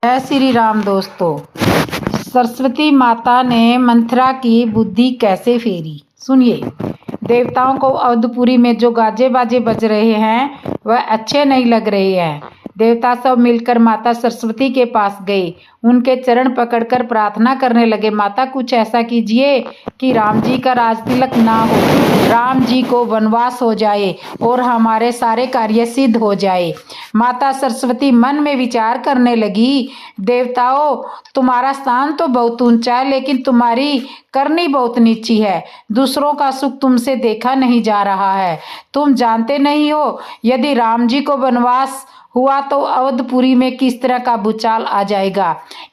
जय श्री राम दोस्तों। सरस्वती माता ने मंथरा की बुद्धि कैसे फेरी, सुनिए। देवताओं को अवधपुरी में जो गाजे बाजे बज रहे हैं वह अच्छे नहीं लग रहे हैं। देवता सब मिलकर माता सरस्वती के पास गए, उनके चरण पकड़कर प्रार्थना करने लगे। माता कुछ ऐसा कीजिए कि राम जी का राज तिलक ना हो, राम जी को वनवास हो जाए और हमारे सारे कार्य सिद्ध हो जाए। माता सरस्वती मन में विचार करने लगी, देवताओं तुम्हारा स्थान तो बहुत ऊंचा है, लेकिन तुम्हारी करनी बहुत नीची है। दूसरों का सुख तुमसे देखा नहीं जा रहा है। तुम जानते नहीं हो यदि राम जी को वनवास हुआ तो अवधपुरी में किस तरह का भूचाल आ जाएगा।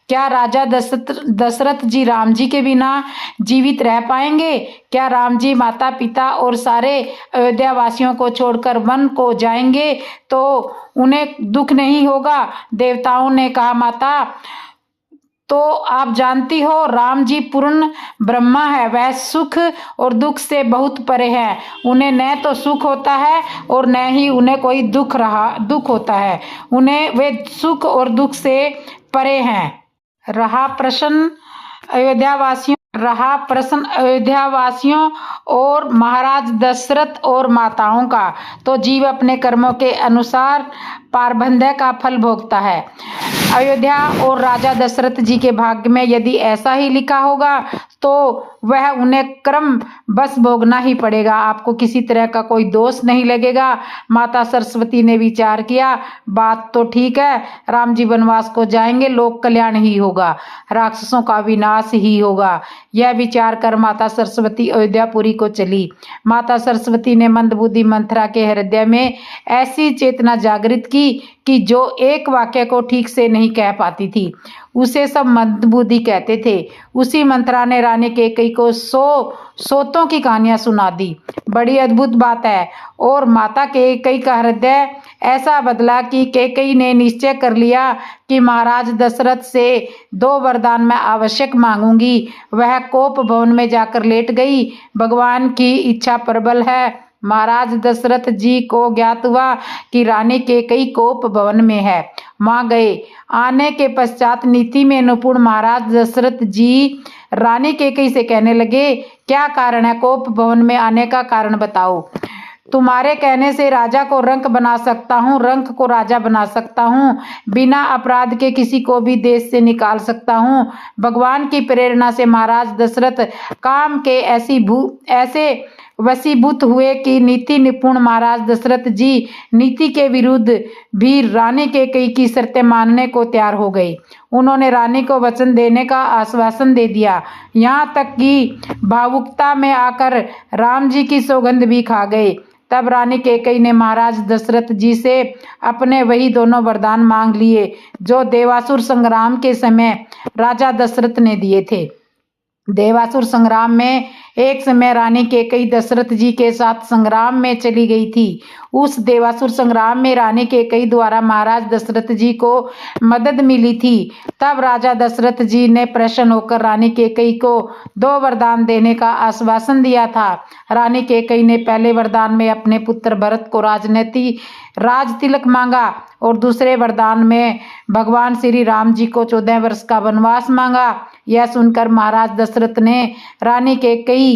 क्या राजा दशरथ जी राम जी के बिना जीवित रह पाएंगे? क्या राम जी माता पिता और सारे अयोध्या वासियों को छोड़कर वन को जाएंगे तो उन्हें दुख नहीं होगा? देवताओं ने कहा, माता तो आप जानती हो राम जी पूर्ण ब्रह्मा है, वह सुख और दुख से बहुत परे है। उन्हें न तो सुख होता है और न ही उन्हें कोई दुख होता है। उन्हें वे सुख और दुख से परे हैं। रहा प्रश्न अयोध्यावासियों और महाराज दशरथ और माताओं का, तो जीव अपने कर्मों के अनुसार पारबंध्य का फल भोगता है। अयोध्या और राजा दशरथ जी के भाग्य में यदि ऐसा ही लिखा होगा तो वह उन्हें क्रम बस भोगना ही पड़ेगा। आपको किसी तरह का कोई दोष नहीं लगेगा। माता सरस्वती ने विचार किया, बात तो ठीक है, राम जी वनवास को जाएंगे, लोक कल्याण ही होगा, राक्षसों का विनाश ही होगा। यह विचार कर माता सरस्वती अयोध्यापुरी को चली। माता सरस्वती ने मंदबुद्धि मंथरा के हृदय में ऐसी चेतना जागृत की कि जो एक वाक्य को ठीक से नहीं कह पाती थी उसे सब मंदबुद्धि कहते थे। उसी मंथरा ने रानी कैकेयी को 100 सोतों की कहानियां सुना दी। बड़ी अद्भुत बात है। और माता कैकेयी का हृदय ऐसा बदला कि कैकेयी ने निश्चय कर लिया कि महाराज दशरथ से 2 वरदान मैं आवश्यक मांगूंगी। वह कोप भवन में जाकर लेट गई। भगवान की इच्छा प्रबल है। महाराज दशरथ जी को ज्ञात हुआ कि रानी कैकेयी कोप भवन में है। वहां गए। आने के पश्चात नीति में निपुण महाराज दशरथ जी रानी कैकेयी से कहने लगे, क्या कारण है? कोप भवन में आने का कारण बताओ। तुम्हारे कहने से राजा को रंक बना सकता हूँ, रंक को राजा बना सकता हूँ, बिना अपराध के किसी को भी देश से निकाल सकता हूँ। भगवान की प्रेरणा से महाराज दशरथ काम के ऐसे वशीभूत हुए कि नीति निपुण महाराज दशरथ जी नीति के विरुद्ध भी रानी कैकेयी की शर्तें मानने को तैयार हो गए। उन्होंने रानी को वचन देने का आश्वासन दे दिया, यहाँ तक कि भावुकता में आकर राम जी की सौगंध भी खा गए। तब रानी कैकेयी ने महाराज दशरथ जी से अपने वही दोनों वरदान मांग लिए जो देवासुर संग्राम के समय राजा दशरथ ने दिए थे। देवासुर संग्राम में एक समय रानी कैकेयी दशरथ जी के साथ संग्राम में चली गई थी। उस देवासुर संग्राम में रानी कैकेयी द्वारा महाराज दशरथ जी को मदद मिली थी। तब राजा दशरथ जी ने प्रसन्न होकर रानी कैकेयी को 2 वरदान देने का आश्वासन दिया था। रानी कैकेयी ने पहले वरदान में अपने पुत्र भरत को राज तिलक मांगा और दूसरे वरदान में भगवान श्री राम जी को 14 वर्ष का वनवास मांगा। यह सुनकर महाराज दशरथ ने रानी कैकेयी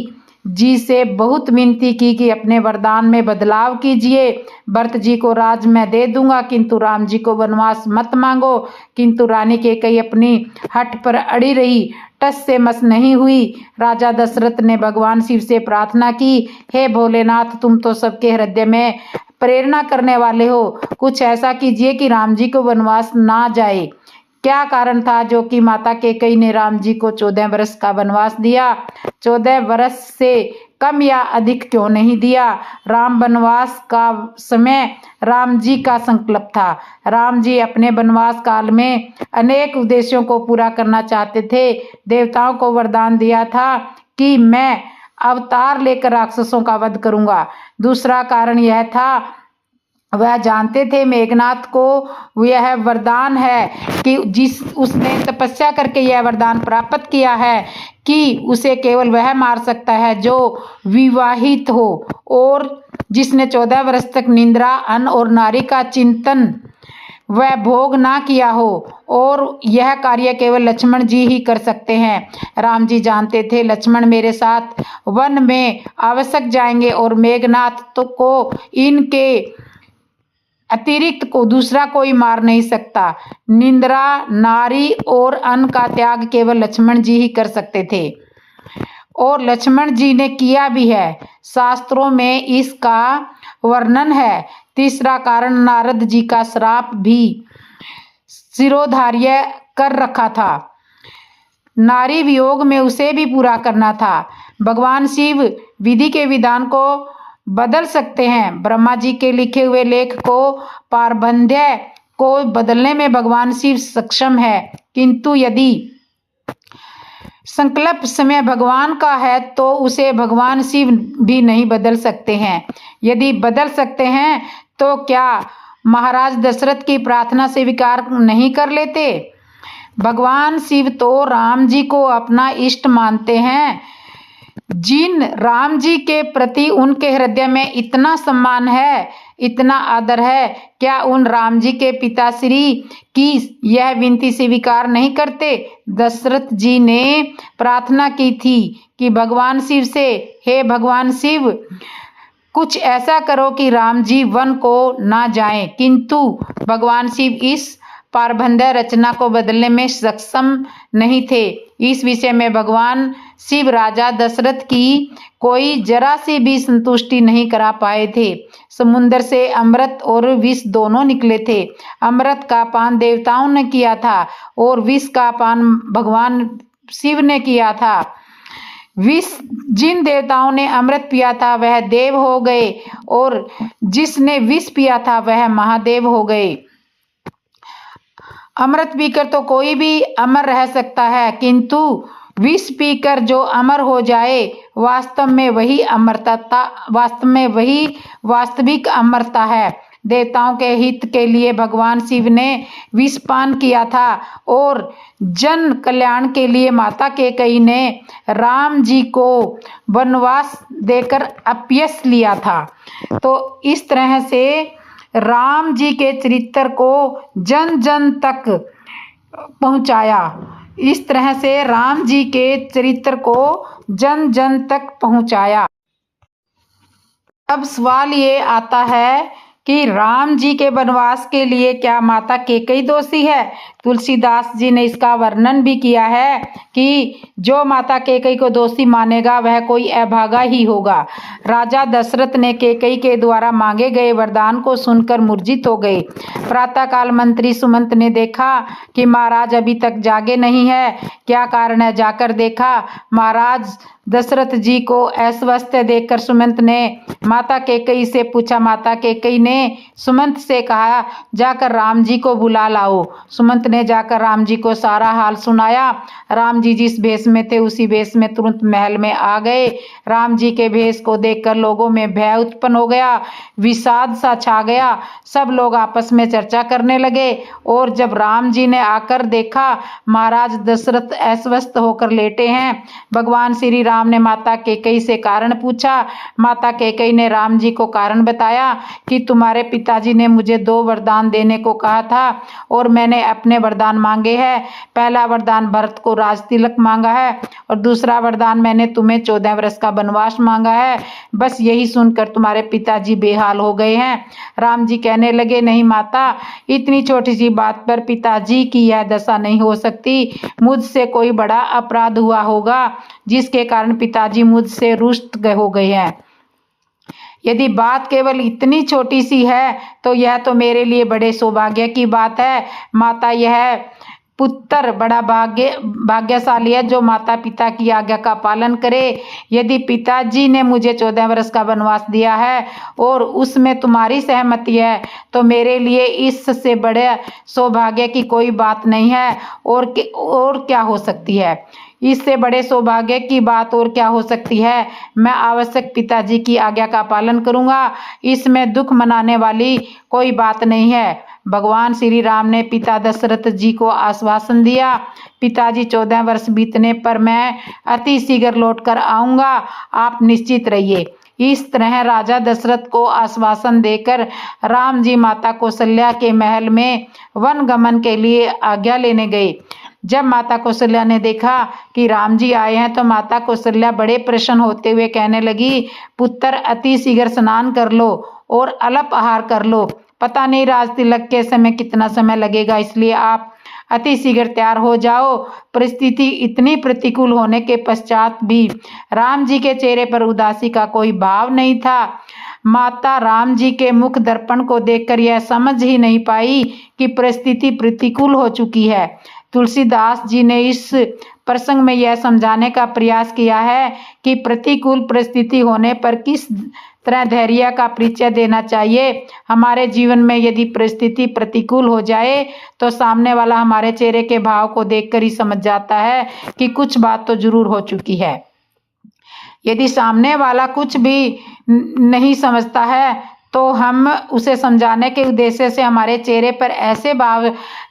जी से बहुत विनती की कि अपने वरदान में बदलाव कीजिए। भरत जी को राज मैं दे दूंगा, किंतु राम जी को वनवास मत मांगो। किंतु रानी कैकेयी अपनी हठ पर अड़ी रही, टस से मस नहीं हुई। राजा दशरथ ने भगवान शिव से प्रार्थना की, हे भोलेनाथ, तुम तो सबके हृदय में प्रेरणा करने वाले हो, कुछ ऐसा कीजिए कि राम जी को वनवास ना जाए। क्या कारण था जो कि माता कैकेयी ने राम जी को 14 वर्ष का वनवास दिया? 14 वर्ष से कम या अधिक क्यों नहीं दिया? राम वनवास का समय राम जी का संकल्प था। राम जी अपने वनवास काल में अनेक उद्देश्यों को पूरा करना चाहते थे। देवताओं को वरदान दिया था कि मैं अवतार लेकर राक्षसों का वध करूंगा। दूसरा कारण यह था, वह जानते थे मेघनाथ को यह वरदान है कि उसने तपस्या करके यह वरदान प्राप्त किया है कि उसे केवल वह मार सकता है जो विवाहित हो और जिसने 14 वर्ष तक निंद्रा, अन्न और नारी का चिंतन वह भोग ना किया हो और यह कार्य केवल लक्ष्मण जी ही कर सकते हैं। राम जी जानते थे लक्ष्मण मेरे साथ वन में आवश्यक जाएंगे और मेघनाथ तो को इनके अतिरिक्त को दूसरा कोई मार नहीं सकता। निंद्रा, नारी और अन्न का त्याग केवल लक्ष्मण जी ही कर सकते थे और लक्ष्मण जी ने किया भी है। शास्त्रों में इसका वर्णन है। तीसरा कारण नारद जी का श्राप भी शिरोधार्य कर रखा था। नारी वियोग में उसे भी पूरा करना था। भगवान शिव विधि के विधान को बदल सकते हैं। ब्रह्मा जी के लिखे हुए लेख को पारबंध्य को बदलने में भगवान शिव सक्षम है, किंतु यदि संकल्प समय भगवान का है तो उसे भगवान शिव भी नहीं बदल सकते हैं। यदि बदल सकते हैं तो क्या महाराज दशरथ की प्रार्थना स्वीकार नहीं कर लेते? भगवान शिव तो राम जी को अपना इष्ट मानते हैं। जिन राम जी के प्रति उनके हृदय में इतना सम्मान है, इतना आदर है, क्या उन राम जी के पिताश्री की यह विनती स्वीकार नहीं करते? दशरथ जी ने प्रार्थना की थी कि भगवान शिव से, हे भगवान शिव, कुछ ऐसा करो कि राम जी वन को ना जाएं, किंतु भगवान शिव इस पारबंध्य रचना को बदलने में सक्षम नहीं थे। इस विषय में भगवान शिव राजा दशरथ की कोई जरा सी भी संतुष्टि नहीं करा पाए थे। समुद्र से अमृत और विष दोनों निकले थे। अमृत का पान देवताओं ने किया था और विष का पान भगवान शिव ने किया था। विष जिन देवताओं ने अमृत पिया था वह देव हो गए और जिसने विष पिया था वह महादेव हो गए। अमृत पीकर तो कोई भी अमर रह सकता है, किंतु विष पीकर जो अमर हो जाए वास्तव में वही वास्तविक अमरता है। देवताओं के हित के लिए भगवान शिव ने विष पान किया था और जन कल्याण के लिए माता कैकेयी ने राम जी को वनवास देकर अपयश लिया था। तो इस तरह से राम जी के चरित्र को जन जन तक पहुंचाया। इस तरह से राम जी के चरित्र को जन जन तक पहुंचाया। अब सवाल ये आता है कि राम जी के वनवास के लिए क्या माता कैकेयी दोषी है? तुलसीदास जी ने इसका वर्णन भी किया है कि जो माता कैकेयी को दोषी मानेगा वह कोई अभागा ही होगा। राजा दशरथ ने कैकेयी के द्वारा मांगे गए वरदान को सुनकर मूर्छित हो गए। प्रातःकाल मंत्री सुमंत ने देखा कि महाराज अभी तक जागे नहीं है। क्या कारण है? जाकर देखा, महाराज दशरथ जी को अस्वस्थ देखकर सुमंत ने माता कैकेयी से पूछा। माता कैकेयी ने सुमंत से कहा, जाकर राम जी को बुला लाओ। सुमंत ने जाकर राम जी को सारा हाल सुनाया। राम जी जिस भेष में थे उसी भेष में तुरंत महल में आ गए। राम जी के भेष को देखकर लोगों में भय उत्पन्न हो गया, विषाद सा छा गया। सब लोग आपस में चर्चा करने लगे और जब राम जी ने आकर देखा महाराज दशरथ अस्वस्थ होकर लेटे हैं, भगवान श्री राम ने माता कैकेयी से कारण पूछा। माता कैकेयी ने राम जी को कारण बताया कि तुम्हारे पिताजी ने मुझे 2 वरदान देने को कहा था और मैंने अपने वरदान मांगे हैं। पहला वरदान भरत को राज तिलक मांगा है और दूसरा वरदान मैंने तुम्हें 14 वर्ष का वनवास मांगा है। बस यही सुनकर तुम्हारे पिताजी बेहाल हो गए हैं। राम जी कहने लगे, नहीं माता, इतनी छोटी सी बात पर पिताजी की यह दशा नहीं हो सकती। मुझसे कोई बड़ा अपराध हुआ होगा जिसके कारण पिताजी मुझसे रुष्ट हो गए हैं। यदि बात केवल इतनी छोटी सी है तो यह तो मेरे लिए बड़े सौभाग्य की बात है। माता, यह पुत्र बड़ा भाग्यशाली है जो माता पिता की आज्ञा का पालन करे। यदि पिताजी ने मुझे 14 वर्ष का वनवास दिया है और उसमें तुम्हारी सहमति है तो मेरे लिए इससे बड़े सौभाग्य की कोई बात नहीं है। और क्या हो सकती है? इससे बड़े सौभाग्य की बात और क्या हो सकती है? मैं आवश्यक पिताजी की आज्ञा का पालन करूंगा। इसमें दुख मनाने वाली कोई बात नहीं है। भगवान श्री राम ने पिता दशरथ जी को आश्वासन दिया, पिताजी 14 वर्ष बीतने पर मैं अति शीघ्र लौट कर आऊँगा, आप निश्चित रहिए। इस तरह राजा दशरथ को आश्वासन देकर राम जी माता कौशल्या के महल में वन गमन के लिए आज्ञा लेने गए। जब माता कौशल्या ने देखा कि राम जी आए हैं तो माता कौशल्या बड़े प्रसन्न होते हुए कहने लगी, पुत्र अति शीघ्र स्नान कर लो और अल्प आहार कर लो। पता नहीं राज तिलक के समय कितना समय लगेगा, इसलिए आप अति शीघ्र तैयार हो जाओ। परिस्थिति इतनी प्रतिकूल होने के पश्चात भी राम जी के चेहरे पर उदासी का कोई भाव नहीं था। माता राम जी के मुख दर्पण को देखकर यह समझ ही नहीं पाई कि परिस्थिति प्रतिकूल हो चुकी है। तुलसीदास जी ने इस प्रसंग में यह समझाने का प्रयास किया है कि प्रतिकूल परिस्थिति होने पर किस तरह धैर्य का परिचय देना चाहिए। हमारे जीवन में यदि परिस्थिति प्रतिकूल हो जाए तो सामने वाला हमारे चेहरे के भाव को देखकर ही समझ जाता है कि कुछ बात तो जरूर हो चुकी है। यदि सामने वाला कुछ भी नहीं समझता है तो हम उसे समझाने के उद्देश्य से हमारे चेहरे पर ऐसे भाव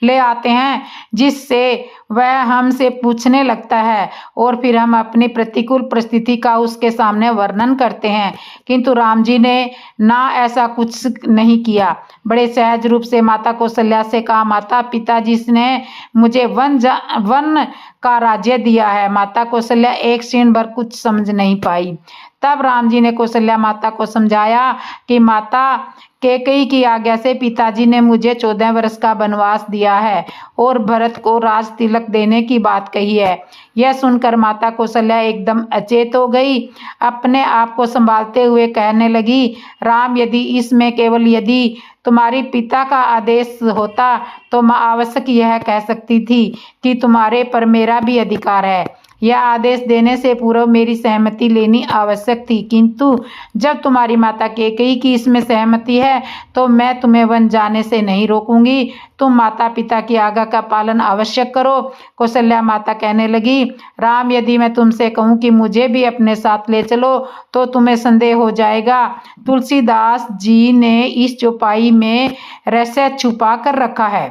ले आते हैं जिससे वह हमसे पूछने लगता है और फिर हम अपनी प्रतिकूल परिस्थिति का उसके सामने वर्णन करते हैं। किंतु राम जी ने ना ऐसा कुछ नहीं किया। बड़े सहज रूप से माता कौशल्या से कहा, माता पिता जिसने मुझे वन का राज्य दिया है। माता कौशल्या एक क्षण भर कुछ समझ नहीं पाई। तब राम जी ने कौशल्या माता को समझाया कि माता कैकेयी की आज्ञा से पिताजी ने मुझे 14 वर्ष का वनवास दिया है और भरत को राज तिलक देने की बात कही है। यह सुनकर माता कौशल्या एकदम अचेत हो गई। अपने आप को संभालते हुए कहने लगी, राम यदि इसमें केवल यदि तुम्हारी पिता का आदेश होता तो मैं आवश्यक यह कह सकती थी कि तुम्हारे पर मेरा भी अधिकार है। यह आदेश देने से पूर्व मेरी सहमति लेनी आवश्यक थी, किंतु जब तुम्हारी माता कैकेयी की इसमें सहमति है तो मैं तुम्हें वन जाने से नहीं रोकूंगी। तुम माता पिता की आज्ञा का पालन आवश्यक करो। कौशल्या माता कहने लगी, राम यदि मैं तुमसे कहूँ कि मुझे भी अपने साथ ले चलो तो तुम्हें संदेह हो जाएगा। तुलसीदास जी ने इस चौपाई में रहस्य छुपा कर रखा है।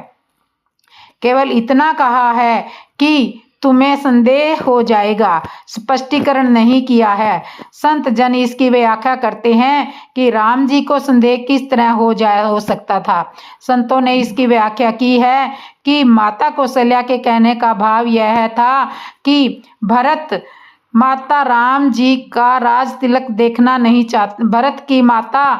केवल इतना कहा है कि तुम्हें संदेह हो जाएगा, स्पष्टीकरण नहीं किया है। संत जन इसकी व्याख्या करते हैं कि राम जी को संदेह किस तरह हो सकता था। संतों ने इसकी व्याख्या की है कि माता कौशल्या के कहने का भाव यह था कि भरत माता राम जी का राज तिलक देखना नहीं चाहती, भरत की माता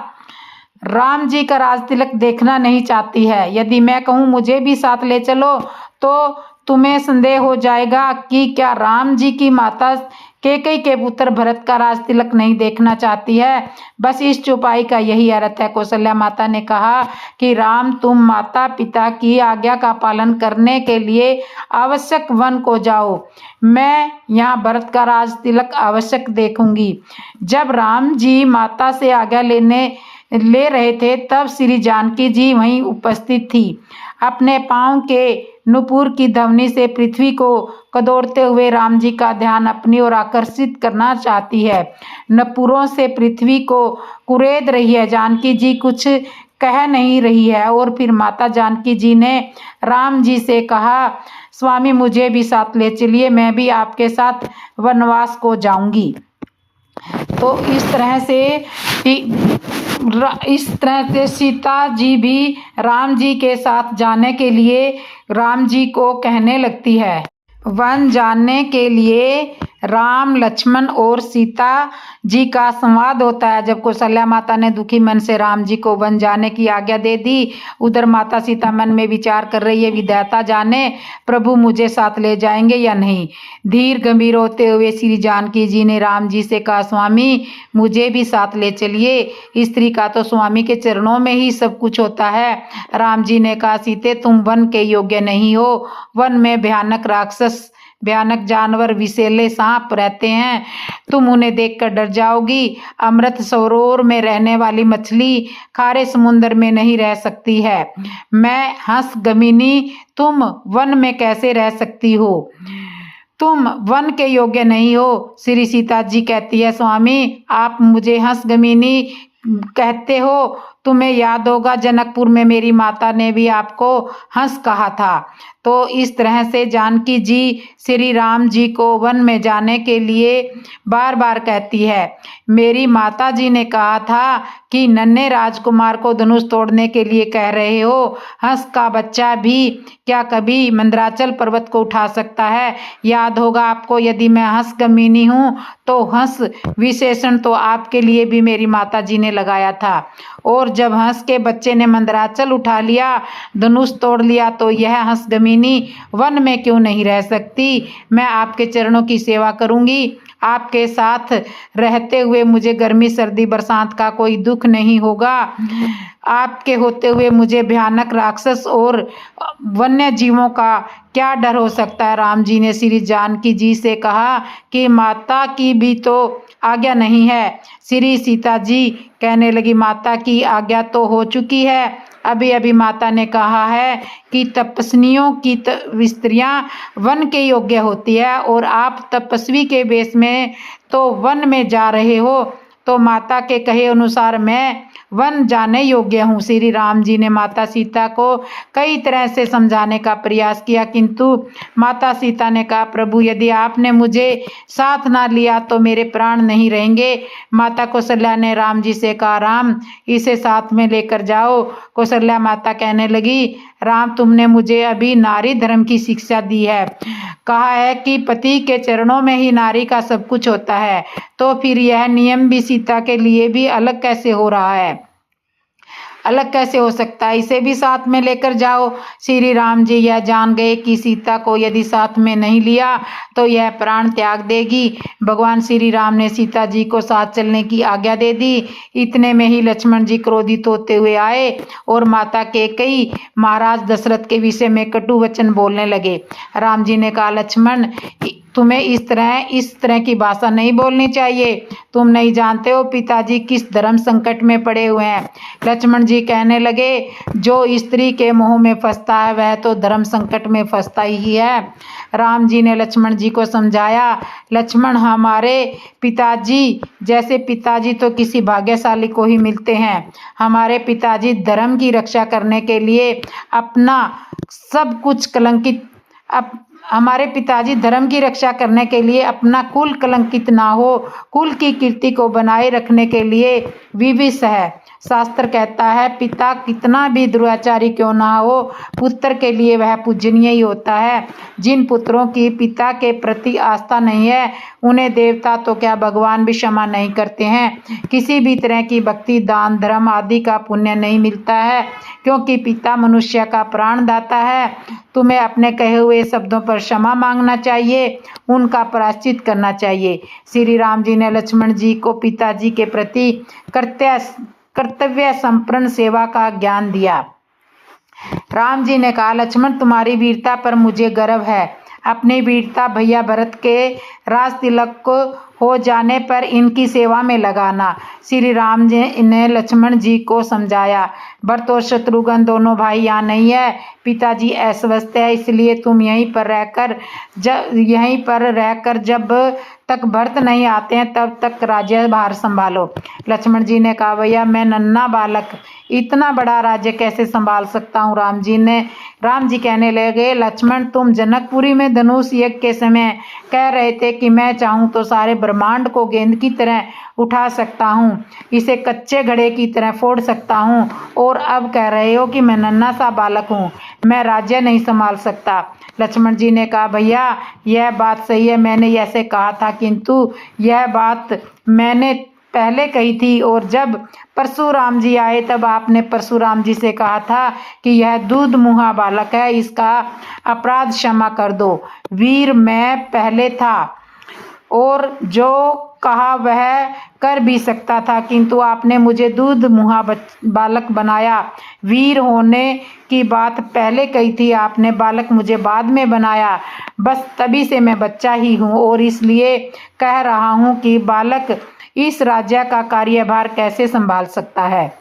राम जी का राज तिलक देखना नहीं चाहती है। यदि मैं कहूँ मुझे भी साथ ले चलो तो तुम्हें संदेह हो जाएगा कि क्या राम जी की माता कैकेयी के पुत्र भरत का राज तिलक नहीं देखना चाहती है। बस इस चौपाई का यही अर्थ है। कौशल्या माता ने कहा कि राम तुम माता पिता की आज्ञा का पालन करने के लिए आवश्यक वन को जाओ। मैं यहाँ भरत का राज तिलक आवश्यक देखूंगी। जब राम जी माता से आज्ञा ले रहे थे तब श्री जानकी जी वहीं उपस्थित थी। अपने पांव के नुपुर की ध्वनि से पृथ्वी को कदोड़ते हुए राम जी का ध्यान अपनी ओर आकर्षित करना चाहती है। नुपुरों से पृथ्वी को कुरेद रही है। जानकी जी कुछ कह नहीं रही है और फिर माता जानकी जी ने राम जी से कहा, स्वामी मुझे भी साथ ले चलिए, मैं भी आपके साथ वनवास को जाऊंगी। तो इस तरह से सीता जी भी राम जी के साथ जाने के लिए राम जी को कहने लगती है। वन जाने के लिए राम लक्ष्मण और सीता जी का संवाद होता है। जब कौशल्या माता ने दुखी मन से राम जी को वन जाने की आज्ञा दे दी, उधर माता सीता मन में विचार कर रही है, विधाता जाने प्रभु मुझे साथ ले जाएंगे या नहीं। धीर गंभीर होते हुए श्री जानकी जी ने राम जी से कहा, स्वामी मुझे भी साथ ले चलिए। स्त्री का तो स्वामी के चरणों में ही सब कुछ होता है। राम जी ने कहा, सीते तुम वन के योग्य नहीं हो। वन में भयानक राक्षस, भयानक जानवर, विषैले सांप रहते हैं, तुम उन्हें देखकर डर जाओगी। अमृत सरोवर में रहने वाली मछली खारे समुद्र में नहीं रह सकती है। मैं हंस गमिनी, तुम वन में कैसे रह सकती हो? तुम वन के योग्य नहीं हो। श्री सीता जी कहती है, स्वामी आप मुझे हंस गमिनी कहते हो तुम्हें याद होगा जनकपुर में मेरी माता ने भी आपको हंस कहा था। तो इस तरह से जानकी जी श्री राम जी को वन में जाने के लिए बार बार कहती है। मेरी माता जी ने कहा था कि नन्हे राजकुमार को धनुष तोड़ने के लिए कह रहे हो। हंस का बच्चा भी क्या कभी मंदराचल पर्वत को उठा सकता है? याद होगा आपको, यदि मैं हंस गमीनी हूँ तो हंस विशेषण तो आपके लिए भी मेरी माता जी ने लगाया था। और जब हंस के बच्चे ने मंदराचल उठा लिया, धनुष तोड़ लिया, तो यह हंस गमीनी वन में क्यों नहीं रह सकती? मैं आपके चरणों की सेवा करूंगी। आपके साथ रहते हुए मुझे गर्मी सर्दी बरसात का कोई दुख नहीं होगा। आपके होते हुए मुझे भयानक राक्षस और वन्य जीवों का क्या डर हो सकता है? राम जी ने श्री जानकी जी से कहा कि माता की भी तो आज्ञा नहीं है। श्री सीता जी कहने लगी, माता की आज्ञा तो हो चुकी है। अभी अभी माता ने कहा है कि तपस्वियों की स्त्रियां वन के योग्य होती है और आप तपस्वी के वेश में तो वन में जा रहे हो, तो माता के कहे अनुसार मैं वन जाने योग्य हूँ। श्री राम जी ने माता सीता को कई तरह से समझाने का प्रयास किया, किंतु माता सीता ने कहा, प्रभु यदि आपने मुझे साथ ना लिया तो मेरे प्राण नहीं रहेंगे। माता कौशल्या ने राम जी से कहा, राम इसे साथ में लेकर जाओ। कौशल्या माता कहने लगी, राम तुमने मुझे अभी नारी धर्म की शिक्षा दी है, कहा है कि पति के चरणों में ही नारी का सब कुछ होता है, तो फिर यह नियम भी सीता के लिए भी अलग कैसे हो रहा है? अलग कैसे हो सकता है? इसे भी साथ में लेकर जाओ। श्री राम जी यह जान गए कि सीता को यदि साथ में नहीं लिया तो यह प्राण त्याग देगी। भगवान श्री राम ने सीता जी को साथ चलने की आज्ञा दे दी। इतने में ही लक्ष्मण जी क्रोधित होते हुए आए और माता के कई महाराज दशरथ के विषय में कटु वचन बोलने लगे। राम जी ने कहा, लक्ष्मण तुम्हें इस तरह की भाषा नहीं बोलनी चाहिए। तुम नहीं जानते हो पिताजी किस धर्म संकट में पड़े हुए हैं। लक्ष्मण जी कहने लगे, जो स्त्री के मोह में फंसता है वह तो धर्म संकट में फंसता ही है। राम जी ने लक्ष्मण जी को समझाया, लक्ष्मण हमारे पिताजी जैसे पिताजी तो किसी भाग्यशाली को ही मिलते हैं। हमारे पिताजी धर्म की रक्षा करने के लिए अपना सब कुछ कलंकित हमारे पिताजी धर्म की रक्षा करने के लिए अपना कुल कलंकित ना हो, कुल की कीर्ति को बनाए रखने के लिए विवश है। शास्त्र कहता है, पिता कितना भी दुराचारी क्यों ना हो, पुत्र के लिए वह पूजनीय ही होता है। जिन पुत्रों की पिता के प्रति आस्था नहीं है, उन्हें देवता तो क्या भगवान भी क्षमा नहीं करते हैं। किसी भी तरह की भक्ति, दान, धर्म आदि का पुण्य नहीं मिलता है, क्योंकि पिता मनुष्य का प्राण दाता है। तुम्हें अपने कहे हुए शब्दों पर क्षमा मांगना चाहिए, उनका प्रायश्चित करना चाहिए। श्री राम जी ने लक्ष्मण जी को पिताजी के प्रति कर्तव्य संपन्न सेवा का ज्ञान दिया। राम जी ने कहा, लक्ष्मण तुम्हारी वीरता पर मुझे गर्व है। अपनी वीरता भैया भरत के राज तिलक को हो जाने पर इनकी सेवा में लगाना। श्री राम जी ने लक्ष्मण जी को समझाया, भरत और शत्रुघ्न दोनों भाई यहाँ नहीं है। पिताजी अस्वस्थ है, इसलिए तुम यहीं पर रहकर जब तक भरत नहीं आते हैं तब तक राज्य भार संभालो। लक्ष्मण जी ने कहा, भैया मैं नन्हा बालक इतना बड़ा राज्य कैसे संभाल सकता हूँ। राम जी कहने लगे, लक्ष्मण तुम जनकपुरी में धनुष यज्ञ के समय कह रहे थे कि मैं चाहूँ तो सारे ब्रह्मांड को गेंद की तरह उठा सकता हूँ, इसे कच्चे घड़े की तरह फोड़ सकता हूँ, और अब कह रहे हो कि मैं नन्हा सा बालक हूँ, मैं राज्य नहीं संभाल सकता। लक्ष्मण जी ने कहा, भैया यह बात सही है, मैंने ऐसे कहा था, किंतु यह बात मैंने पहले कही थी, और जब परशुराम जी आए तब आपने परशुराम जी से कहा था कि यह दूध मुहा बालक है, इसका अपराध क्षमा कर दो। वीर मैं पहले था और जो कहा वह कर भी सकता था, किंतु आपने मुझे दूध मुहा बालक बनाया। वीर होने की बात पहले कही थी, आपने बालक मुझे बाद में बनाया। बस तभी से मैं बच्चा ही हूँ, और इसलिए कह रहा हूँ कि बालक इस राज्य का कार्यभार कैसे संभाल सकता है।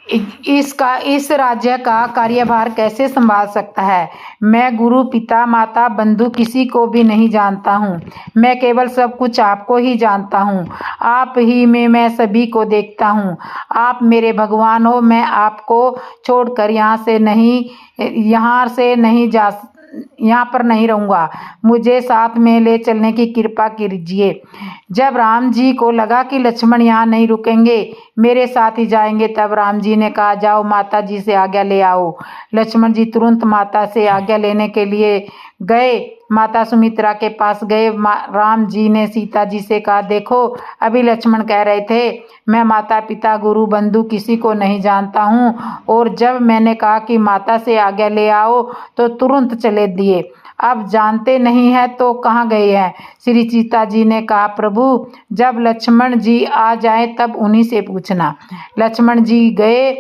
इस राज्य का कार्यभार कैसे संभाल सकता है। मैं गुरु, पिता, माता, बंधु किसी को भी नहीं जानता हूँ। मैं केवल सब कुछ आपको ही जानता हूँ। आप ही में मैं सभी को देखता हूँ। आप मेरे भगवान हो। मैं आपको छोड़कर यहाँ पर नहीं रहूँगा। मुझे साथ में ले चलने की कृपा कीजिए। जब राम जी को लगा कि लक्ष्मण यहाँ नहीं रुकेंगे, मेरे साथ ही जाएंगे, तब राम जी ने कहा, जाओ माता जी से आज्ञा ले आओ। लक्ष्मण जी तुरंत माता से आज्ञा लेने के लिए गए। माता सुमित्रा के पास गए। राम जी ने सीता जी से कहा, देखो अभी लक्ष्मण कह रहे थे मैं माता, पिता, गुरु, बंधु किसी को नहीं जानता हूँ, और जब मैंने कहा कि माता से आज्ञा ले आओ तो तुरंत चले दिए। अब जानते नहीं है तो कहाँ गए हैं। श्री सीता जी ने कहा, प्रभु जब लक्ष्मण जी आ जाए तब उन्हीं से पूछना। लक्ष्मण जी गए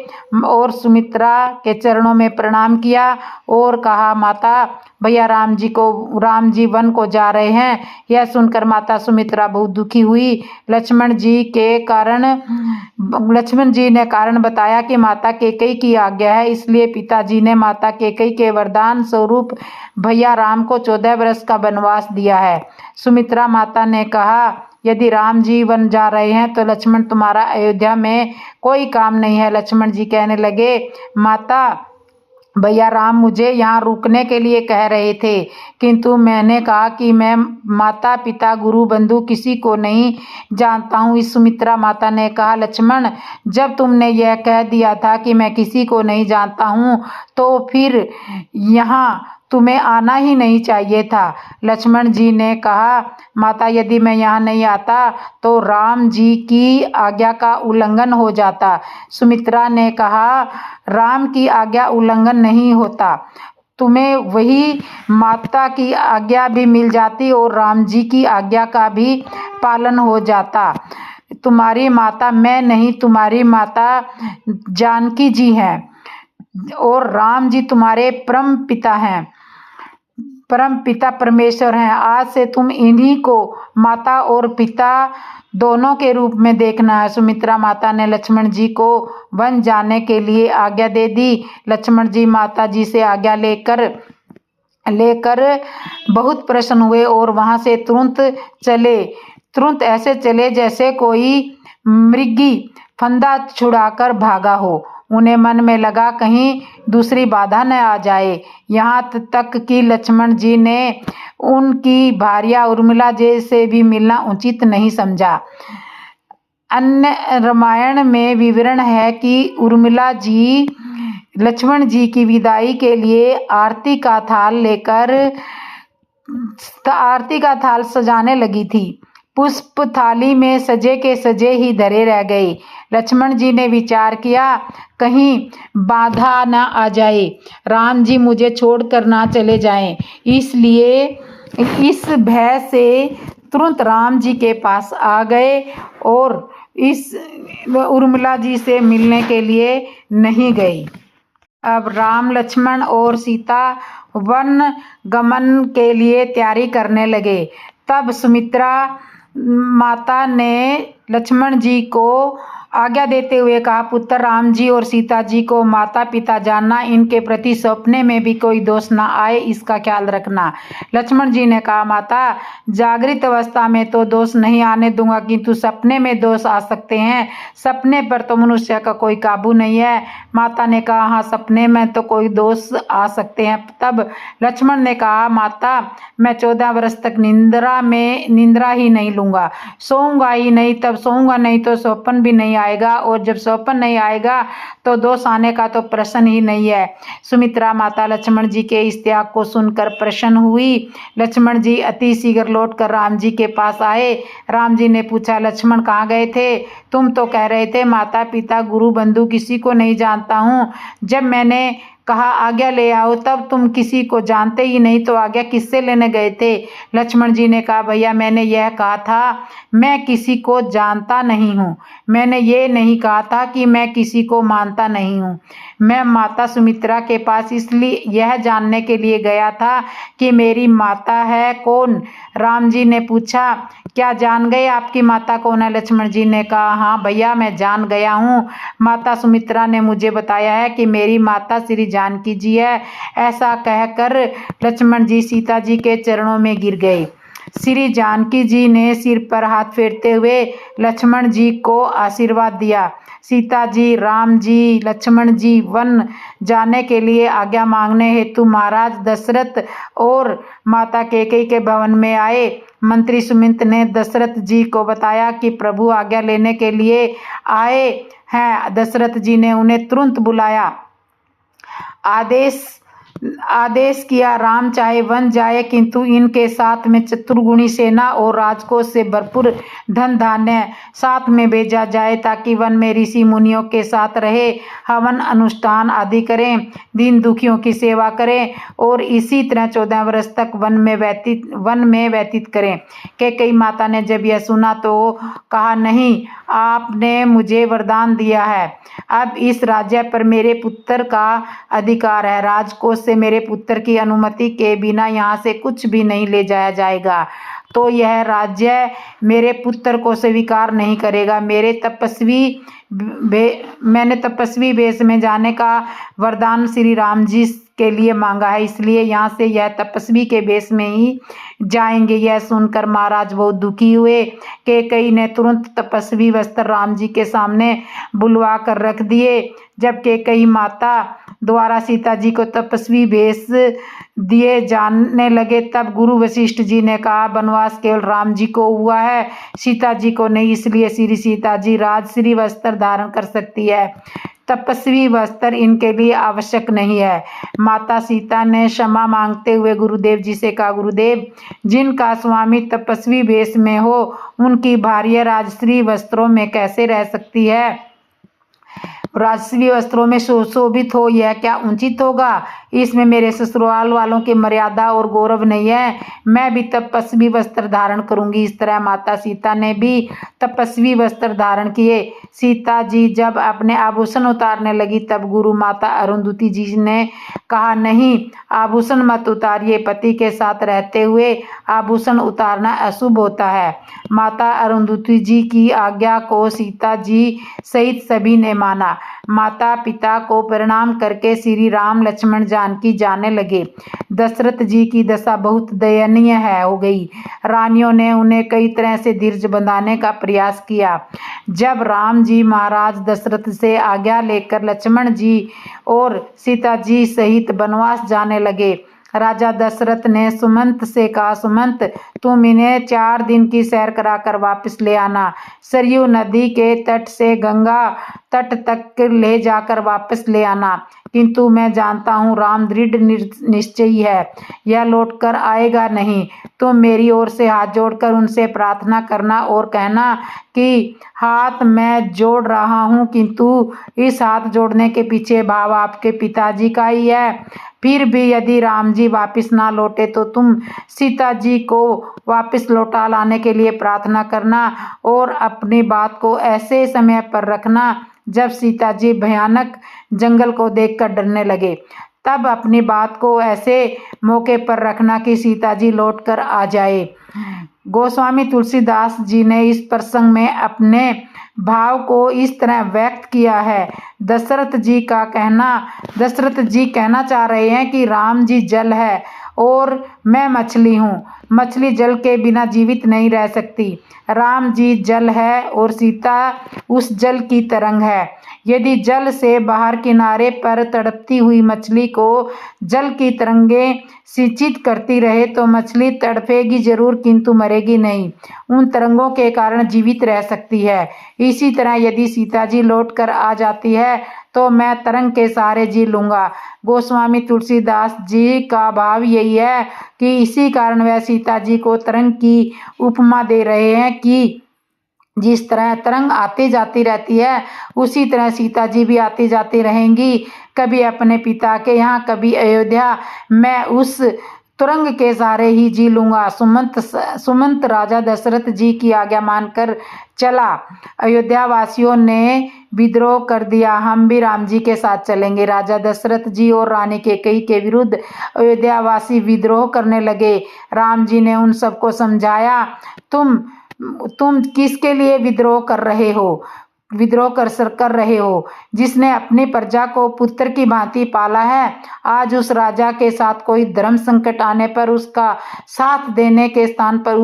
और सुमित्रा के चरणों में प्रणाम किया और कहा, माता भैया राम जी वन को जा रहे हैं। यह सुनकर माता सुमित्रा बहुत दुखी हुई। लक्ष्मण जी ने कारण बताया कि माता कैकेयी की आज्ञा है, इसलिए पिताजी ने माता कैकेयी के वरदान स्वरूप भैया राम को 14 वर्ष का वनवास दिया है। सुमित्रा माता ने कहा, यदि राम जी वन जा रहे हैं तो लक्ष्मण तुम्हारा अयोध्या में कोई काम नहीं है। लक्ष्मण जी कहने लगे, माता भैया राम मुझे यहाँ रुकने के लिए कह रहे थे, किंतु मैंने कहा कि मैं माता, पिता, गुरु, बंधु किसी को नहीं जानता हूँ। इस सुमित्रा माता ने कहा, लक्ष्मण जब तुमने यह कह दिया था कि मैं किसी को नहीं जानता हूँ तो फिर यहाँ तुम्हें आना ही नहीं चाहिए था। लक्ष्मण जी ने कहा, माता यदि मैं यहाँ नहीं आता तो राम जी की आज्ञा का उल्लंघन हो जाता। सुमित्रा ने कहा, राम की आज्ञा उल्लंघन नहीं होता, तुम्हें वही माता की आज्ञा भी मिल जाती और राम जी की आज्ञा का भी पालन हो जाता। तुम्हारी माता मैं नहीं, तुम्हारी माता जानकी जी हैं और राम जी तुम्हारे परम पिता परमेश्वर हैं। आज से तुम इन्हीं को माता और पिता दोनों के रूप में देखना है। सुमित्रा माता ने लक्ष्मण जी को वन जाने के लिए आज्ञा दे दी। लक्ष्मण जी माता जी से आज्ञा लेकर बहुत प्रसन्न हुए और वहां से तुरंत ऐसे चले जैसे कोई मृगी फंदा छुड़ाकर भागा हो। उन्हें मन में लगा कहीं दूसरी बाधा न आ जाए। यहाँ तक कि लक्ष्मण जी ने उनकी भार्या उर्मिला जी से भी मिलना उचित नहीं समझा। अन्य रामायण में विवरण है कि उर्मिला जी लक्ष्मण जी की विदाई के लिए आरती का थाल सजाने लगी थी। पुष्प थाली में सजे के सजे ही धरे रह गए। लक्ष्मण जी ने विचार किया कहीं बाधा न आ जाए, राम जी मुझे छोड़कर ना चले जाएं, इसलिए इस भय से तुरंत राम जी के पास आ गए और इस उर्मिला जी से मिलने के लिए नहीं गई। अब राम, लक्ष्मण और सीता वन गमन के लिए तैयारी करने लगे। तब सुमित्रा माता ने लक्ष्मण जी को आज्ञा देते हुए कहा, पुत्र राम जी और सीता जी को माता पिता जानना, इनके प्रति सपने में भी कोई दोष ना आए, इसका ख्याल रखना। लक्ष्मण जी ने कहा, माता जागृत अवस्था में तो दोष नहीं आने दूंगा, किंतु सपने में दोष आ सकते हैं। सपने पर तो मनुष्य का कोई काबू नहीं है। माता ने कहा, हाँ सपने में तो कोई दोष आ सकते हैं। तब लक्ष्मण ने कहा, माता मैं 14 वर्ष तक निंद्रा ही नहीं लूंगा, सोऊंगा ही नहीं, तब सोऊंगा नहीं तो स्वप्न भी नहीं आएगा, और जब स्वप्न नहीं आएगा तो दोष आने का तो प्रश्न ही नहीं है। सुमित्रा माता लक्ष्मण जी के इस त्याग को सुनकर प्रसन्न हुई। लक्ष्मण जी अति शीघ्र लौटकर राम जी के पास आए। राम जी ने पूछा, लक्ष्मण कहाँ गए थे? तुम तो कह रहे थे माता पिता गुरु बंधु किसी को नहीं जानता हूँ। जब मैंने कहा आज्ञा ले आओ। तब तुम किसी को जानते ही नहीं तो आज्ञा किससे लेने गए थे? लक्ष्मण जी ने कहा भैया मैंने यह कहा था मैं किसी को जानता नहीं हूँ, मैंने ये नहीं कहा था कि मैं किसी को मानता नहीं हूँ। मैं माता सुमित्रा के पास इसलिए यह जानने के लिए गया था कि मेरी माता है कौन। राम जी ने पूछा क्या जान गए आपकी माता कौन है? लक्ष्मण जी ने कहा हाँ भैया मैं जान गया हूँ, माता सुमित्रा ने मुझे बताया है कि मेरी माता श्री जानकी जी है। ऐसा कहकर लक्ष्मण जी सीता जी के चरणों में गिर गए। श्री जानकी जी ने सिर पर हाथ फेरते हुए लक्ष्मण जी को आशीर्वाद दिया। सीता जी, राम जी, लक्ष्मण जी वन जाने के लिए आज्ञा मांगने हेतु महाराज दशरथ और माता कैकेयी के भवन में आए। मंत्री सुमित ने दशरथ जी को बताया कि प्रभु आज्ञा लेने के लिए आए हैं। दशरथ जी ने उन्हें तुरंत बुलाया। आदेश किया राम चाहे वन जाए किंतु इनके साथ में चतुर्गुणी सेना और राजकोष से भरपूर धन धान्य साथ में भेजा जाए ताकि वन में ऋषि मुनियों के साथ रहे, हवन अनुष्ठान आदि करें, दीन दुखियों की सेवा करें और इसी तरह 14 वर्ष तक वन में व्यतीत करें। कैकेयी माता ने जब यह सुना तो कहा नहीं, आपने मुझे वरदान दिया है, अब इस राज्य पर मेरे पुत्र का अधिकार है। राजकोष से मेरे पुत्र की अनुमति के बिना यहाँ से कुछ भी नहीं ले जाया जाएगा, तो यह राज्य मेरे पुत्र को स्वीकार नहीं करेगा। मैंने तपस्वी वेश में जाने का वरदान श्री राम जी के लिए मांगा है, इसलिए यहाँ से यह तपस्वी के वेश में ही जाएंगे। यह सुनकर महाराज बहुत दुखी हुए। कैकेयी ने तुरंत तपस्वी वस्त्र राम जी के सामने बुलवा कर रख दिए। जब कैकेयी माता द्वारा सीता जी को तपस्वी वेश दिए जाने लगे तब गुरु वशिष्ठ जी ने कहा वनवास केवल राम जी को हुआ है, सीता जी को नहीं, इसलिए श्री सीता जी राजश्री वस्त्र धारण कर सकती है, तपस्वी वस्त्र इनके लिए आवश्यक नहीं है। माता सीता ने क्षमा मांगते हुए गुरुदेव जी से कहा गुरुदेव, जिनका स्वामी तपस्वी वेश में हो उनकी भार्या राजश्री वस्त्रों में कैसे रह सकती है? राजस्वी वस्त्रों में सुशोभित हो यह क्या उचित होगा? इसमें मेरे ससुराल वालों की मर्यादा और गौरव नहीं है, मैं भी तपस्वी वस्त्र धारण करूंगी। इस तरह माता सीता ने भी तपस्वी वस्त्र धारण किए। सीता जी जब अपने आभूषण उतारने लगी तब गुरु माता अरुंधति जी ने कहा नहीं, आभूषण मत उतारिए, पति के साथ रहते हुए आभूषण उतारना अशुभ होता है। माता अरुंधति जी की आज्ञा को सीता जी सहित सभी ने माना। माता पिता को प्रणाम करके श्री राम लक्ष्मण जानकी जाने लगे। दशरथ जी की दशा बहुत दयनीय हो गई। रानियों ने उन्हें कई तरह से धीरज बंधाने का प्रयास किया। जब राम जी महाराज दशरथ से आज्ञा लेकर लक्ष्मण जी और सीता जी सहित वनवास जाने लगे, राजा दशरथ ने सुमंत से कहा सुमंत, तुम इन्हें 4 दिन की सैर कराकर वापस ले आना। सरयू नदी के तट से गंगा तट तक ले जाकर वापस ले आना, किंतु मैं जानता हूँ राम दृढ़ निश्चयी है, यह लौट कर आएगा नहीं। तुम मेरी ओर से हाथ जोड़कर उनसे प्रार्थना करना और कहना कि हाथ मैं जोड़ रहा हूँ, किंतु इस हाथ जोड़ने के पीछे भाव आपके पिताजी का ही है। फिर भी यदि राम जी वापस ना लौटे तो तुम सीता जी को वापस लौटा लाने के लिए प्रार्थना करना और अपनी बात को ऐसे समय पर रखना जब सीता जी भयानक जंगल को देखकर डरने लगे। तब अपनी बात को ऐसे मौके पर रखना कि सीता जी लौट कर आ जाए। गोस्वामी तुलसीदास जी ने इस प्रसंग में अपने भाव को इस तरह व्यक्त किया है। दशरथ जी कहना चाह रहे हैं कि राम जी जल है और मैं मछली हूँ, मछली जल के बिना जीवित नहीं रह सकती। राम जी जल है और सीता उस जल की तरंग है। यदि जल से बाहर किनारे पर तड़पती हुई मछली को जल की तरंगें सिंचित करती रहे तो मछली तड़पेगी जरूर किंतु मरेगी नहीं, उन तरंगों के कारण जीवित रह सकती है। इसी तरह यदि सीता जी लौट कर आ जाती है तो मैं तरंग के सहारे जी लूँगा। गोस्वामी तुलसीदास जी का भाव यही है कि इसी कारण वह सीता जी को तरंग की उपमा दे रहे हैं कि जिस तरह तरंग आती जाती रहती है, उसी तरह सीता जी भी आती जाती रहेंगी, कभी अपने पिता के यहाँ, कभी अयोध्या। मैं उस तुरंग के सहारे ही जी लूंगा। सुमंत राजा दशरथ जी की आज्ञा मानकर चला। अयोध्या वासियों ने विद्रोह कर दिया, हम भी राम जी के साथ चलेंगे। राजा दशरथ जी और रानी कैकेयी के विरुद्ध अयोध्यावासी विद्रोह करने लगे। राम जी ने उन सबको समझाया, तुम किसके लिए विद्रोह कर रहे हो? जिसने अपनी प्रजा को पुत्र की भांति पाला है, आज उस राजा के साथ कोई धर्म संकट आने पर उसका साथ देने के स्थान पर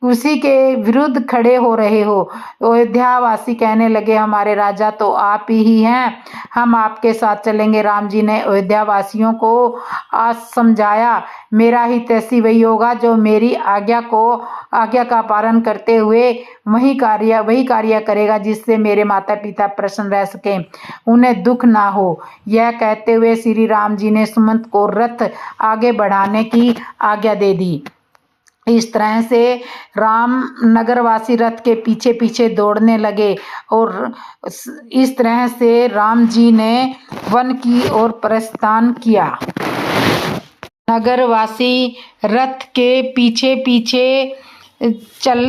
उसी के विरुद्ध खड़े हो रहे हो। अयोध्यावासी कहने लगे, हमारे राजा तो आप ही हैं, हम आपके साथ चलेंगे। राम जी ने अयोध्यावासियों को आज समझाया, मेरा हित ऐसी वही होगा जो मेरी आज्ञा का पालन करते हुए वही कार्य करेगा, जिससे मेरे माता पिता प्रसन्न रह सकें, उन्हें दुख ना हो। यह कहते हुए श्री राम जी ने सुमंत को रथ आगे बढ़ाने की आज्ञा दे दी। इस तरह से राम नगरवासी रथ के पीछे पीछे दौड़ने लगे और इस तरह से राम जी ने वन की ओर प्रस्थान किया। नगरवासी रथ के पीछे पीछे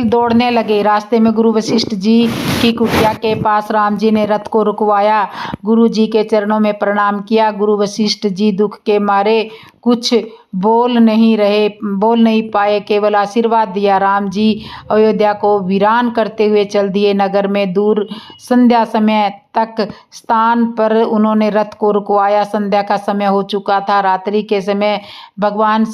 दौड़ने लगे। रास्ते में गुरु वशिष्ठ जी की कुटिया के पास राम जी ने रथ को रुकवाया, गुरु जी के चरणों में प्रणाम किया। गुरु वशिष्ठ जी दुख के मारे कुछ बोल नहीं पाए, केवल आशीर्वाद दिया। राम जी अयोध्या को वीरान करते हुए चल दिए। नगर में दूर संध्या समय तक स्थान पर उन्होंने रथ को रुकवाया। संध्या का समय हो चुका था। रात्रि के समय भगवान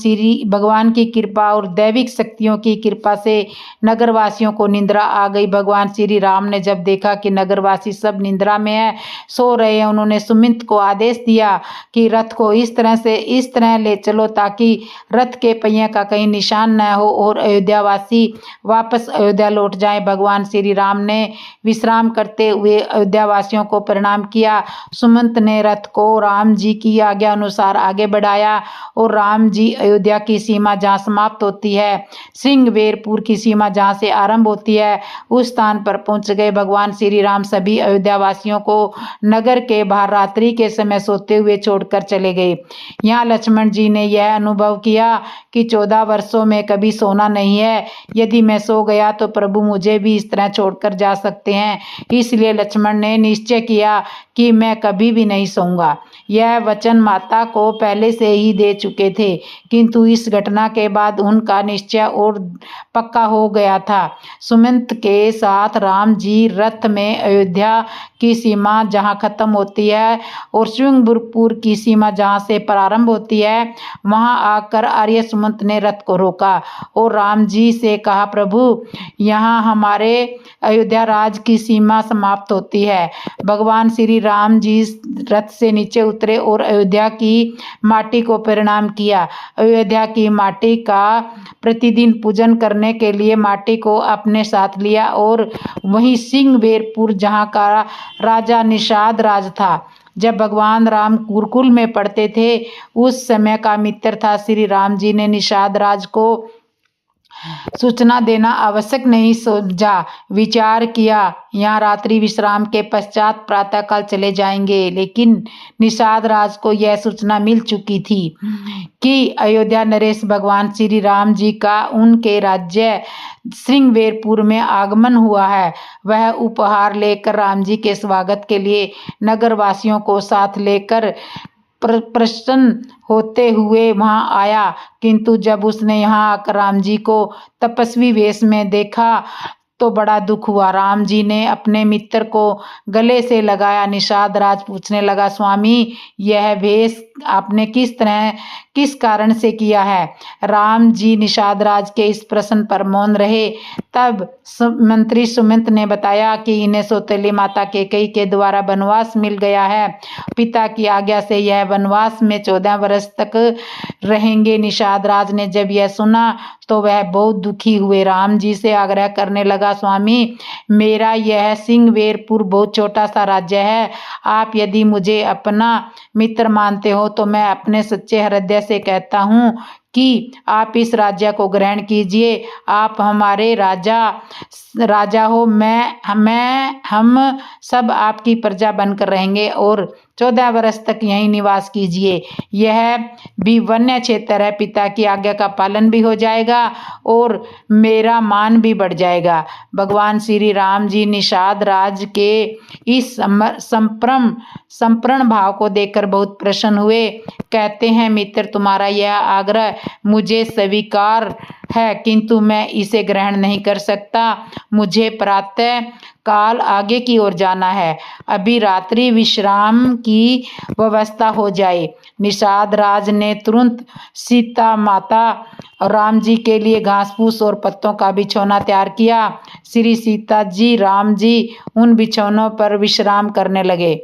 की कृपा और दैविक शक्तियों की कृपा से नगरवासियों को निद्रा आ गई। भगवान श्री राम ने जब देखा कि नगरवासी सब निद्रा में है, सो रहे हैं, उन्होंने सुमिंत को आदेश दिया कि रथ को इस तरह ले चलो ताकि रथ के पहिए का कहीं निशान न हो और अयोध्यावासी वापस अयोध्या लौट जाएं। भगवान श्री राम ने विश्राम करते हुए अयोध्यावासियों को प्रणाम किया। सुमंत ने रथ को राम जी की आज्ञा अनुसार आगे बढ़ाया और राम जी अयोध्या की सीमा जहाँ समाप्त होती है, श्रृंगवेरपुर की सीमा जहाँ से आरंभ होती है, उस स्थान पर पहुंच गए। भगवान श्री राम सभी अयोध्यावासियों को नगर के बाहर रात्रि के समय सोते हुए छोड़कर चले गए। यहाँ लक्ष्मण जी ने यह अनुभव किया कि 14 वर्षों में कभी सोना नहीं है। यदि मैं सो गया तो प्रभु मुझे भी इस तरह छोड़कर जा सकते हैं। इसलिए लक्ष्मण ने निश्चय किया कि मैं कभी भी नहीं सोऊंगा। यह वचन माता को पहले से ही दे चुके थे, किंतु इस घटना के बाद उनका निश्चय और पक्का हो गया था। सुमंत के साथ राम जी रथ में अयोध्या की सीमा जहाँ खत्म होती है और श्रृंगवेरपुर की सीमा जहाँ से प्रारंभ होती है, वहाँ आकर आर्य सुमंत ने रथ को रोका और राम जी से कहा, प्रभु यहाँ हमारे अयोध्या राज की सीमा समाप्त होती है। भगवान श्री राम जी रथ से नीचे उतरे और अयोध्या की माटी को प्रणाम किया। अयोध्या की माटी का प्रतिदिन पूजन करने के लिए माटी को अपने साथ लिया और वहीं श्रृंगवेरपुर जहाँ का राजा निषाद राज था। जब भगवान राम गुरुकुल में पढ़ते थे, उस समय का मित्र था। श्री राम जी ने निषाद राज को सूचना देना आवश्यक नहीं समझा। विचार किया, यहाँ रात्रि विश्राम के पश्चात प्रातःकाल चले जाएंगे। लेकिन निषाद राज को यह सूचना मिल चुकी थी कि अयोध्या नरेश भगवान श्री राम जी का उनके राज्य श्रृंगवेरपुर में आगमन हुआ है। वह उपहार लेकर राम जी के स्वागत के लिए नगरवासियों को साथ लेकर प्रसन्न होते हुए वहां आया, किंतु जब उसने यहाँ आकर राम जी को तपस्वी वेश में देखा तो बड़ा दुख हुआ। राम जी ने अपने मित्र को गले से लगाया। निषाद राज पूछने लगा, स्वामी यह वेश आपने किस कारण से किया है? राम जी निषाद राज के इस प्रश्न पर मौन रहे। तब मंत्री सुमंत ने बताया कि इन्हें सौतेली माता कैकेयी के द्वारा वनवास मिल गया है। पिता की आज्ञा से यह वनवास में 14 वर्ष तक रहेंगे। निषाद राज ने जब यह सुना तो वह बहुत दुखी हुए। राम जी से आग्रह करने लगा, स्वामी मेरा यह श्रृंगवेरपुर बहुत छोटा सा राज्य है। आप यदि मुझे अपना मित्र मानते हो तो मैं अपने सच्चे हृदय से कहता हूँ कि आप इस राज्य को ग्रहण कीजिए, आप हमारे राजा हो, हम सब आपकी प्रजा बनकर रहेंगे और 14 वर्ष तक यहीं निवास कीजिए। यह भी वन्य क्षेत्र है, पिता की आज्ञा का पालन भी हो जाएगा और मेरा मान भी बढ़ जाएगा। भगवान श्री राम जी निषाद राज के इस संप्रण भाव को देखकर बहुत प्रसन्न हुए। कहते हैं, मित्र, तुम्हारा यह आग्रह मुझे स्वीकार है, किंतु मैं इसे ग्रहण नहीं कर सकता। मुझे प्रातः काल आगे की ओर जाना है, अभी रात्रि विश्राम की व्यवस्था हो जाए। निषाद राज ने तुरंत सीता माता और राम जी के लिए घास फूस और पत्तों का बिछौना तैयार किया। श्री सीता जी राम जी उन बिछौनों पर विश्राम करने लगे।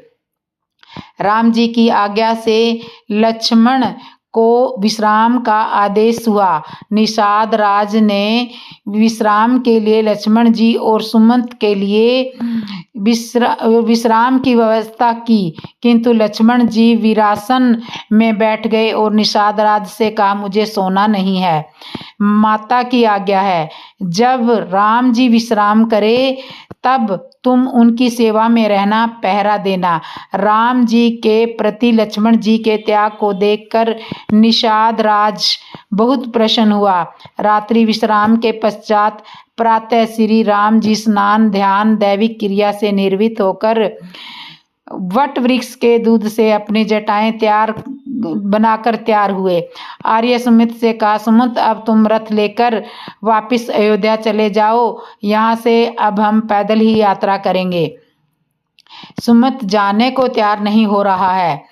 राम जी की आज्ञा से लक्ष्मण को विश्राम का आदेश हुआ। निषाद राज ने विश्राम के लिए लक्ष्मण जी और सुमंत के लिए विश्राम की व्यवस्था की, किंतु लक्ष्मण जी वीरासन में बैठ गए और निषाद राज से कहा, मुझे सोना नहीं है, माता की आज्ञा है। जब राम जी विश्राम करे तब तुम उनकी सेवा में रहना, पहरा देना। राम जी के प्रति लक्ष्मण जी के त्याग को देखकर निषाद राज बहुत प्रसन्न हुआ। रात्रि विश्राम के पश्चात प्रातः श्री राम जी स्नान ध्यान दैविक क्रिया से निर्वृत्त होकर वट वृक्ष के दूध से अपनी जटाएं बनाकर तैयार हुए। आर्य सुमित से कहा, सुमित, अब तुम रथ लेकर वापिस अयोध्या चले जाओ, यहाँ से अब हम पैदल ही यात्रा करेंगे। सुमित जाने को तैयार नहीं हो रहा है।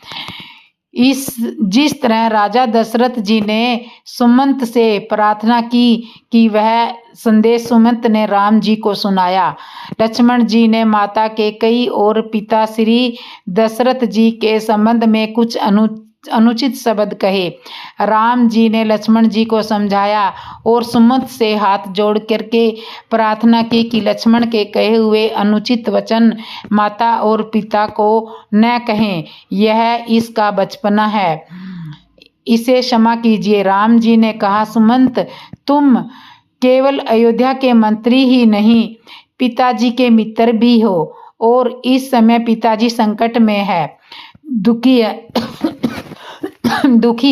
जिस तरह राजा दशरथ जी ने सुमंत से प्रार्थना की कि वह संदेश सुमंत ने राम जी को सुनाया। लक्ष्मण जी ने माता के कई और पिता श्री दशरथ जी के संबंध में कुछ अनुचित शब्द कहे। राम जी ने लक्ष्मण जी को समझाया और सुमंत से हाथ जोड़ करके प्रार्थना की कि लक्ष्मण के कहे हुए अनुचित वचन माता और पिता को न कहें, यह इसका बचपना है, इसे क्षमा कीजिए। राम जी ने कहा, सुमंत, तुम केवल अयोध्या के मंत्री ही नहीं, पिताजी के मित्र भी हो और इस समय पिताजी संकट में है, दुखी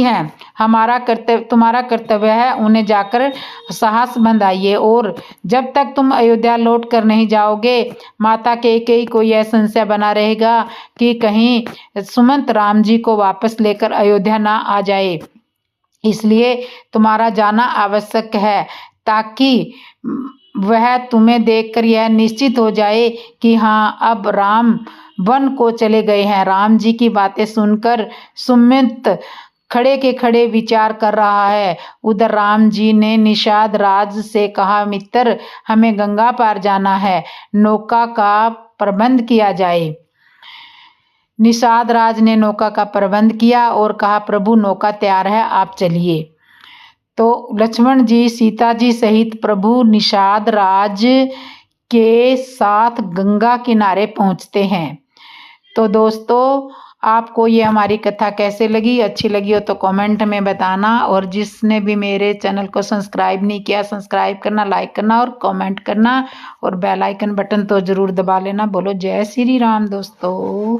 है। तुम्हारा कर्तव्य है उन्हें जाकर साहस बंधाइए और जब तक तुम अयोध्या लौट कर नहीं जाओगे, माता कैकेयी को यह संशय बना रहेगा कि कहीं सुमंत राम जी को वापस लेकर अयोध्या ना आ जाए। इसलिए तुम्हारा जाना आवश्यक है, ताकि वह तुम्हें देखकर यह निश्चित हो जाए कि हाँ, अब राम वन को चले गए हैं। राम जी की बातें सुनकर सुमित खड़े के खड़े विचार कर रहा है। उधर राम जी ने निषाद राज से कहा, मित्र, हमें गंगा पार जाना है, नौका का प्रबंध किया जाए। निषाद राज ने नौका का प्रबंध किया और कहा, प्रभु, नौका तैयार है, आप चलिए। तो लक्ष्मण जी सीता जी सहित प्रभु निषाद राज के साथ गंगा किनारे पहुंचते हैं। तो दोस्तों, आपको ये हमारी कथा कैसे लगी? अच्छी लगी हो तो कमेंट में बताना, और जिसने भी मेरे चैनल को सब्सक्राइब नहीं किया, सब्सक्राइब करना, लाइक करना और कमेंट करना और बेल आइकन बटन तो ज़रूर दबा लेना। बोलो जय श्री राम दोस्तों।